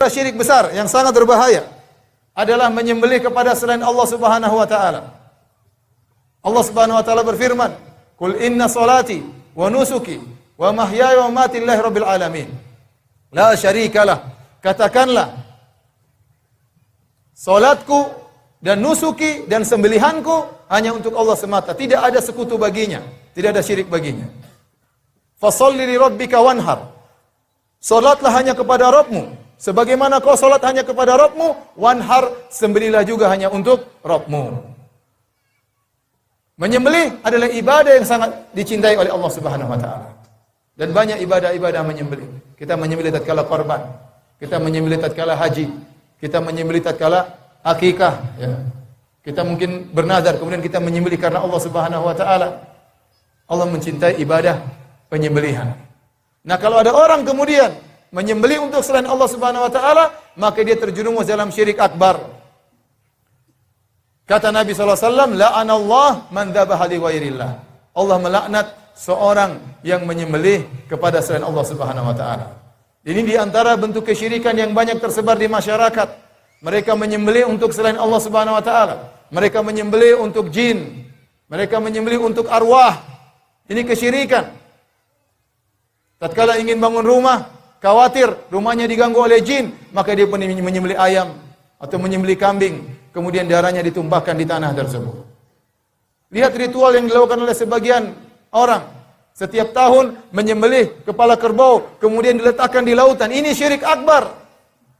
syirik besar yang sangat berbahaya adalah menyembelih kepada selain Allah Subhanahu wa taala. Allah Subhanahu wa taala berfirman, "Qul inna salati wa nusuki wa mahyaya wa mamati lillahi rabbil alamin. La syarikalah." Katakanlah, salatku dan nusuki dan sembelihanku hanya untuk Allah semata, tidak ada sekutu baginya, tidak ada syirik baginya. Fasholli li rabbika wanhar. Salatlah hanya kepada Rabbmu, sebagaimana kau salat hanya kepada Rabbmu, wanhar, sembelihlah juga hanya untuk Rabbmu. Menyembelih adalah ibadah yang sangat dicintai oleh Allah Subhanahu wa taala. Dan banyak ibadah-ibadah menyembelih. Kita menyembelih tatkala korban, kita menyembelih tatkala haji, kita menyembelih tatkala akikah, ya. Kita mungkin bernazar, kemudian kita menyembelih karena Allah Subhanahu wa taala. Allah mencintai ibadah penyembelihan. Nah, kalau ada orang kemudian menyembelih untuk selain Allah Subhanahu wa taala, maka dia terjerumus dalam syirik akbar. Kata Nabi sallallahu alaihi wasallam, "La'anallah man dzabaha li ghairillah." Allah melaknat seorang yang menyembelih kepada selain Allah Subhanahu wa taala. Ini di antara bentuk kesyirikan yang banyak tersebar di masyarakat. Mereka menyembelih untuk selain Allah Subhanahu wa taala. Mereka menyembelih untuk jin. Mereka menyembelih untuk arwah. Ini kesyirikan. Tatkala ingin bangun rumah, khawatir rumahnya diganggu oleh jin, maka dia pun menyembelih ayam atau menyembelih kambing, kemudian darahnya ditumpahkan di tanah tersebut. Lihat ritual yang dilakukan oleh sebagian orang. Setiap tahun menyembelih kepala kerbau, kemudian diletakkan di lautan. Ini syirik akbar.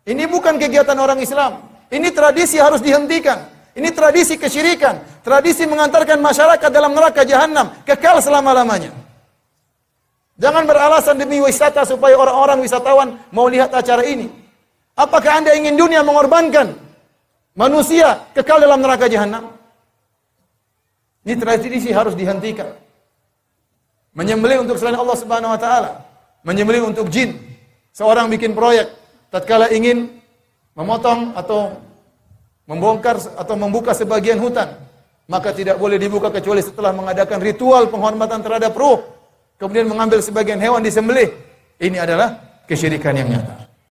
Ini bukan kegiatan orang Islam. Ini tradisi harus dihentikan. Ini tradisi kesyirikan. Tradisi mengantarkan masyarakat dalam neraka jahanam, kekal selama-lamanya. Jangan beralasan demi wisata supaya orang-orang wisatawan mau lihat acara ini. Apakah Anda ingin dunia mengorbankan manusia kekal dalam neraka jahanam? Ini tradisi harus dihentikan. Menyembelih untuk selain Allah Subhanahu wa taala, menyembelih untuk jin. Seorang bikin proyek, tatkala ingin memotong atau membongkar atau membuka sebagian hutan, maka tidak boleh dibuka kecuali setelah mengadakan ritual penghormatan terhadap ruh. Kemudian mengambil sebagian hewan disembelih. Ini adalah kesyirikan yang nyata.